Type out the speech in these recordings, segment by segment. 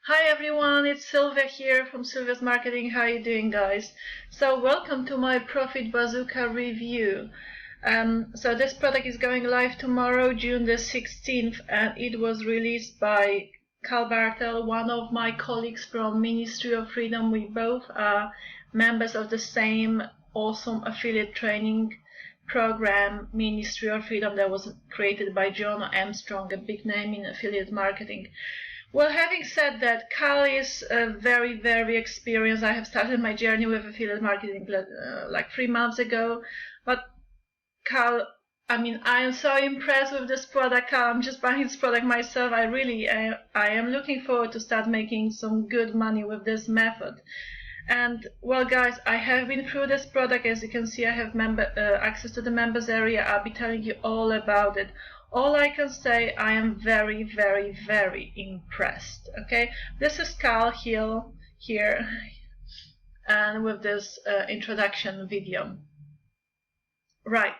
Hi everyone, it's Sylvia here from Sylvia's Marketing. How are you doing, guys? So welcome to my Profit Bazooka review. So this product is going live tomorrow, June the 16th, and it was released by Kal Bartal, one of my colleagues from Ministry of Freedom. We both are members of the same awesome affiliate training program, Ministry of Freedom, that was created by John Armstrong, a big name in affiliate marketing. Well, having said that, Kal is very, very experienced. I have started my journey with affiliate marketing like 3 months ago. But Kal, I am so impressed with this product. Kal, I'm just buying this product myself. I am looking forward to start making some good money with this method. And well, guys, I have been through this product. As you can see, I have access to the members area. I'll be telling you all about it. All I can say, I am very, very, very impressed. Okay, this is Kal here, and with this introduction video. Right.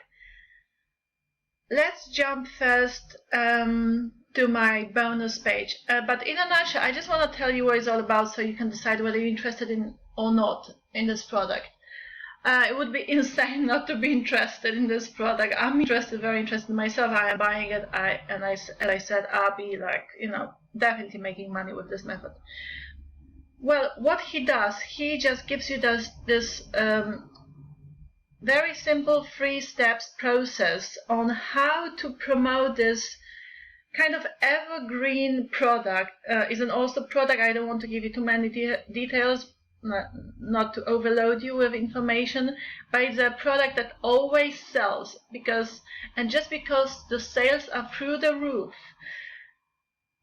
Let's jump first to my bonus page. But in a nutshell, I just want to tell you what it's all about, so you can decide whether you're interested in or not in this product. It would be insane not to be interested in this product. I'm interested, very interested myself. I am buying it. As I said, I'll be like, definitely making money with this method. Well, what he does, he just gives you this very simple 3 steps process on how to promote this kind of evergreen product. Is an awesome product. I don't want to give you too many details, not to overload you with information, but it's a product that always sells, just because the sales are through the roof.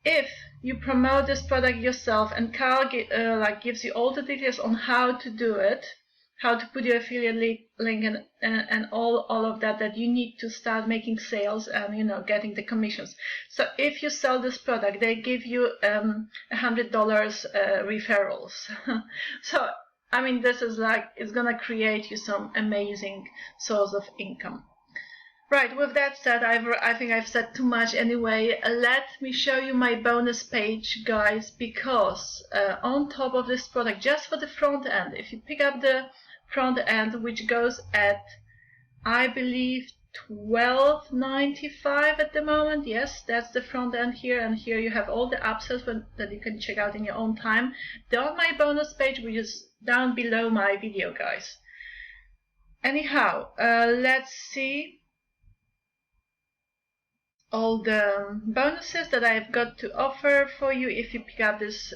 If you promote this product yourself, and Kal gives you all the details on how to do it, how to put your affiliate link and all of that you need to start making sales and getting the commissions. So if you sell this product, they give you $100 referrals. So this is it's gonna create you some amazing source of income. Right, with that said, I think I've said too much anyway. Let me show you my bonus page, guys, because on top of this product, just for the front end, if you pick up the front end, which goes at, I believe, $12.95 at the moment. Yes, that's the front end here, and here you have all the upsells that you can check out in your own time. They're on my bonus page, which is down below my video, guys. Anyhow, let's see all the bonuses that I've got to offer for you if you pick up this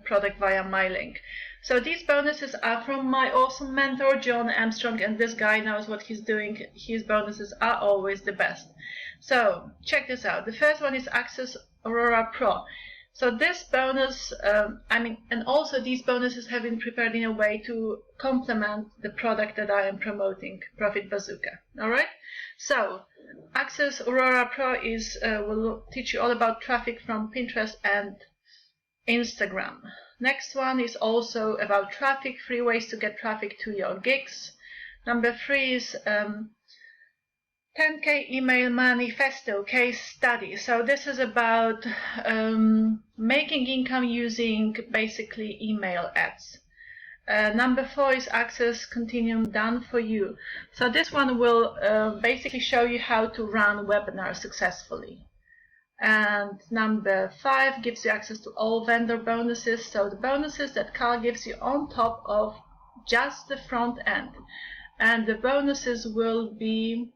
product via my link. So these bonuses are from my awesome mentor, John Armstrong, and this guy knows what he's doing. His bonuses are always the best. So check this out. The first one is Access Aurora Pro. So this bonus, and also these bonuses have been prepared in a way to complement the product that I am promoting, Profit Bazooka. All right. So Access Aurora Pro will teach you all about traffic from Pinterest and Instagram. Next one is also about traffic, 3 ways to get traffic to your gigs. Number 3 is 10K email manifesto case study. So this is about making income using basically email ads. Number 4 is Access Continuum done for you. So this one will basically show you how to run webinars successfully. And number 5 gives you access to all vendor bonuses. So the bonuses that Kal gives you on top of just the front end. And the bonuses will be,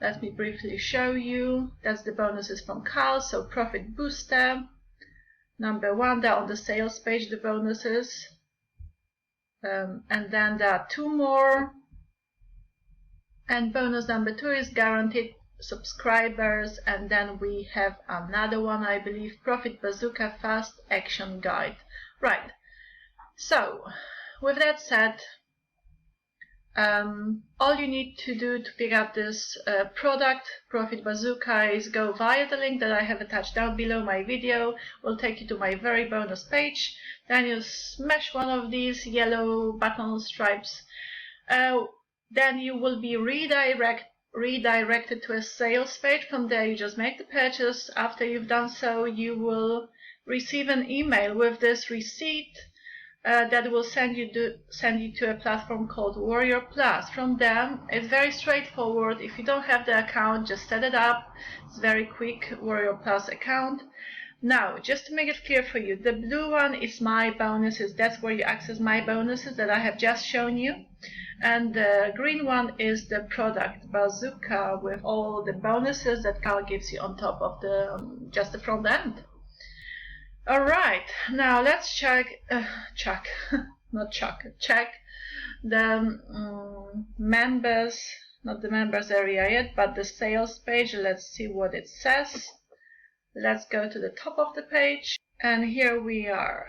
let me briefly show you. That's the bonuses from Kal. So Profit Booster. Number 1, they're on the sales page, the bonuses. And then there are 2 more. And bonus number 2 is guaranteed subscribers. And then we have another one, I believe, Profit Bazooka Fast Action Guide. Right. So, with that said, all you need to do to pick up this product, Profit Bazooka, is go via the link that I have attached down below my video. Will take you to my very bonus page. Then you smash one of these yellow button stripes. Then you will be redirected to a sales page. From there you just make the purchase. After you've done so, you will receive an email with this receipt that will send you to a platform called Warrior Plus. From them, it's very straightforward. If you don't have the account, just set it up. It's very quick, Warrior Plus account. Now, just to make it clear for you, the blue one is my bonuses. That's where you access my bonuses that I have just shown you. And the green one is the Product Bazooka with all the bonuses that Kal gives you on top of the just the front end. Alright, now let's check the members, not the members area yet, but the sales page. Let's see what it says. Let's go to the top of the page, and here we are.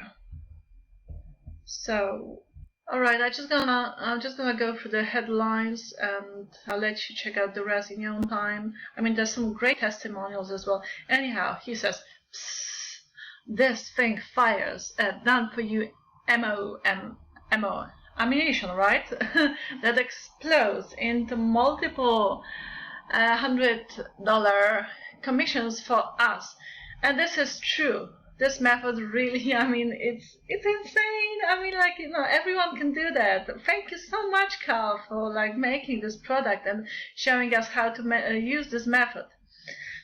So, alright, I'm just gonna go through the headlines, and I'll let you check out the rest in your own time. I mean, there's some great testimonials as well. Anyhow, he says, this thing fires a done for you ammunition, right? That explodes into multiple $100 commissions for us. And this is true. This method really, I mean, it's insane. I mean, like, you know, everyone can do that. Thank you so much, Kal, for like making this product and showing us how to use this method.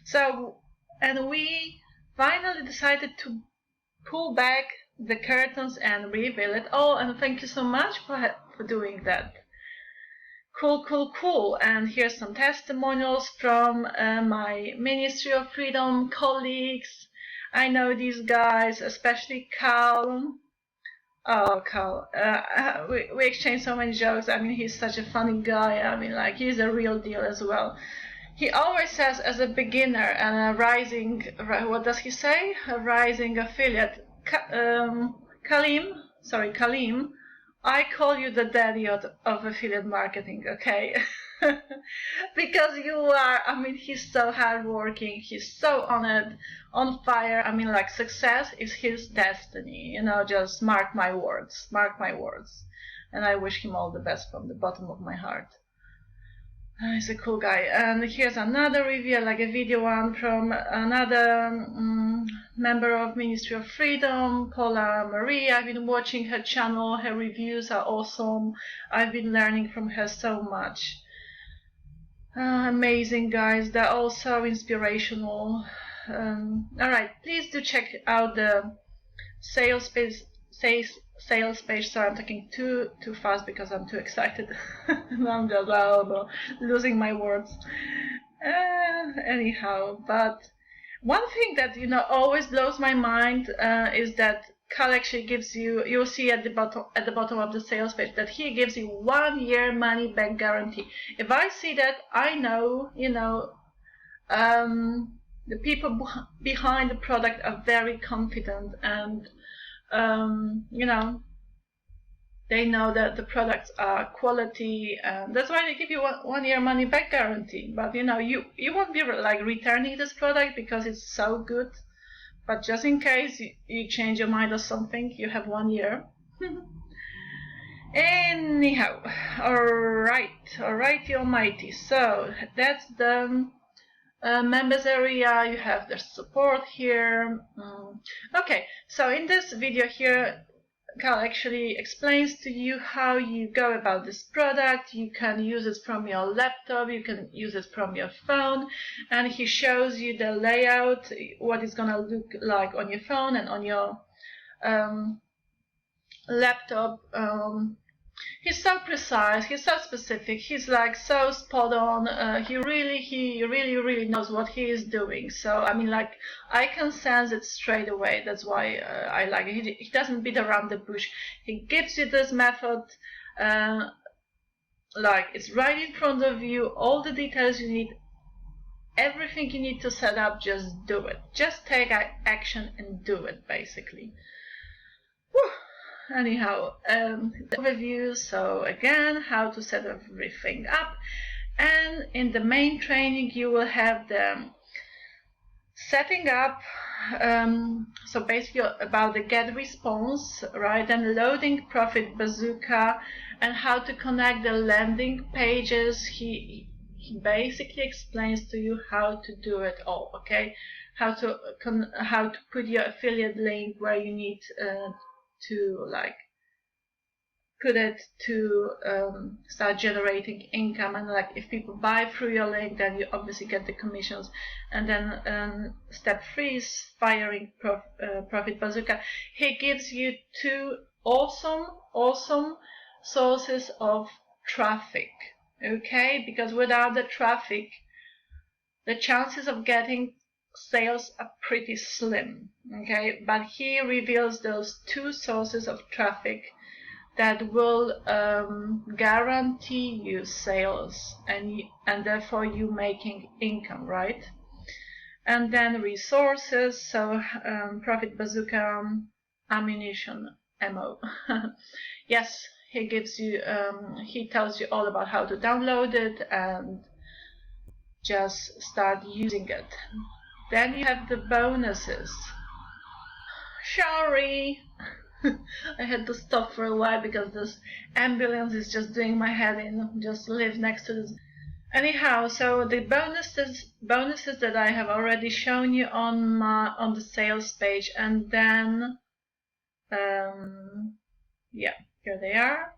So, and we finally decided to pull back the curtains and reveal it all, and thank you so much for doing that. Cool. And here's some testimonials from my Ministry of Freedom colleagues. I know these guys, especially Kal. Oh, Kal. We exchanged so many jokes. I mean, he's such a funny guy. I mean, like, he's a real deal as well. He always says, as a beginner and a rising, what does he say? A rising affiliate. Kalim, I call you the daddy of affiliate marketing, okay? Because you are, I mean, he's so hardworking, he's so on fire. I mean, like, success is his destiny, you know, just mark my words. And I wish him all the best from the bottom of my heart. He's a cool guy. And here's another review, like a video one from another member of Ministry of Freedom, Paula Marie. I've been watching her channel. Her reviews are awesome. I've been learning from her so much. Amazing, guys. They're all so inspirational. Alright, please do check out the sales page. Sorry, I'm talking too fast because I'm too excited. I'm just losing my words. Anyhow, but one thing that, you know, always blows my mind is that Kal actually gives you. You'll see at the bottom of the sales page that he gives you 1 year money back guarantee. If I see that, I know, you know, the people behind the product are very confident, and you know, they know that the products are quality, and that's why they give you 1 year money back guarantee. But you know, you won't be like returning this product because it's so good. But just in case you change your mind or something, you have 1 year. Anyhow, alrighty almighty. So that's the members area. You have the support here. Okay, so in this video here, Kal actually explains to you how you go about this product. You can use it from your laptop, you can use it from your phone, and he shows you the layout, what it's gonna look like on your phone and on your laptop. He's so precise, he's so specific, he's like so spot on. He really knows what he is doing. So I mean, like, I can sense it straight away. That's why I like it. He doesn't beat around the bush. He gives you this method, like, it's right in front of you, all the details you need, everything you need to set up. Just do it. Just take action and do it, basically. Whew. Anyhow, the overview. So again, how to set everything up, and in the main training you will have the setting up, so basically about the get response, right, and loading Profit Bazooka, and how to connect the landing pages. He basically explains to you how to do it all, okay, how to put your affiliate link where you need to like put it to start generating income, and like if people buy through your link, then you obviously get the commissions. And then step 3 is firing Profit Bazooka. He gives you 2 awesome sources of traffic, okay? Because without the traffic, the chances of getting sales are pretty slim, okay? But he reveals those 2 sources of traffic that will guarantee you sales and therefore you making income, right? And then resources, so Profit Bazooka ammunition, ammo. Yes, he gives you, he tells you all about how to download it and just start using it. Then you have the bonuses. Sorry. I had to stop for a while because this ambulance is just doing my head in. Just live next to this. Anyhow, so the bonuses that I have already shown you on the sales page, and then yeah, here they are.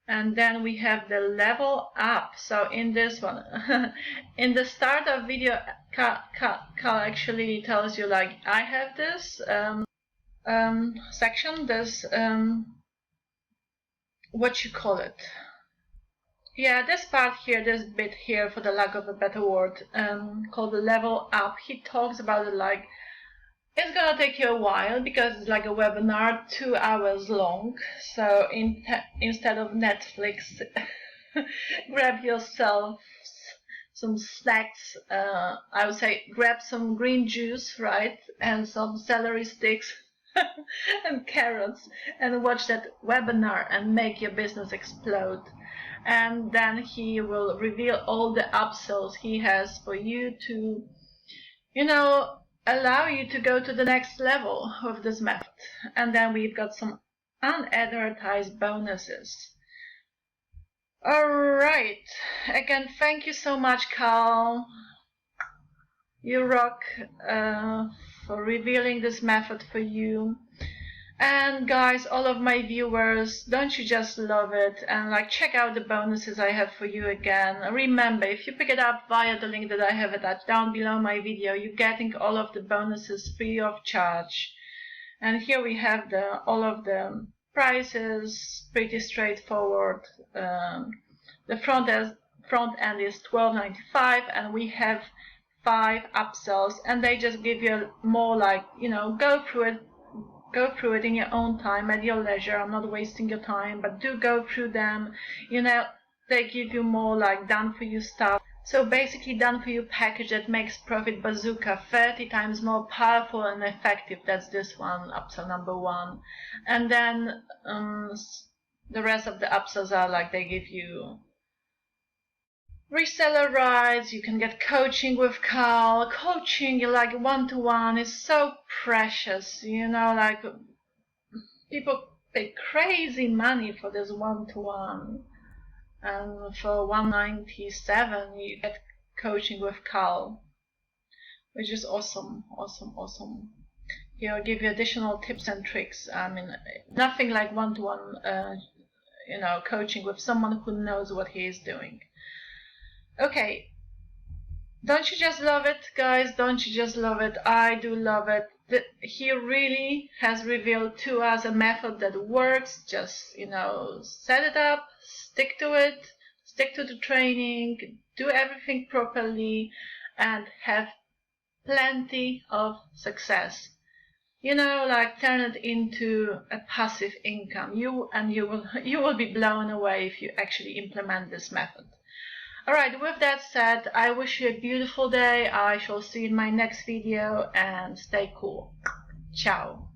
And then we have the level up. So in this one, in the start of video, Kal actually tells you like, I have this section, this what you call it, yeah, this part here, this bit here, for the lack of a better word, called the level up. He talks about it like it's gonna take you a while because it's like a webinar, 2 hours long. So instead of Netflix, grab yourself some snacks. I would say grab some green juice, right, and some celery sticks and carrots, and watch that webinar and make your business explode. And then he will reveal all the upsells he has for you to, you know, allow you to go to the next level with this method. And then we've got some unadvertised bonuses. All right, again, thank you so much, Kal. You rock, for revealing this method for you. And guys, all of my viewers, don't you just love it? And like, check out the bonuses I have for you again. Remember, if you pick it up via the link that I have attached down below my video, you're getting all of the bonuses free of charge. And here we have all of the prices, pretty straightforward. The front end is $12.95, and we have 5 upsells, and they just give you more like, you know, go through it in your own time, at your leisure. I'm not wasting your time, but do go through them. You know, they give you more like done for you stuff. So basically, done for you package that makes Profit Bazooka 30 times more powerful and effective. That's this one, upsell number 1. And then the rest of the upsells are like, they give you reseller rights, you can get coaching with Kal. Coaching like 1-to-1 is so precious, you know, like people pay crazy money for this 1-to-1, and for $197 you get coaching with Kal, which is awesome. He'll give you additional tips and tricks. I mean, nothing like 1-to-1 you know, coaching with someone who knows what he is doing. Okay, don't you just love it, guys? Don't you just love it? I do love it. He really has revealed to us a method that works. Just, you know, set it up, stick to it, stick to the training, do everything properly, and have plenty of success. You know, like, turn it into a passive income. You will be blown away if you actually implement this method. Alright, with that said, I wish you a beautiful day. I shall see you in my next video, and stay cool. Ciao.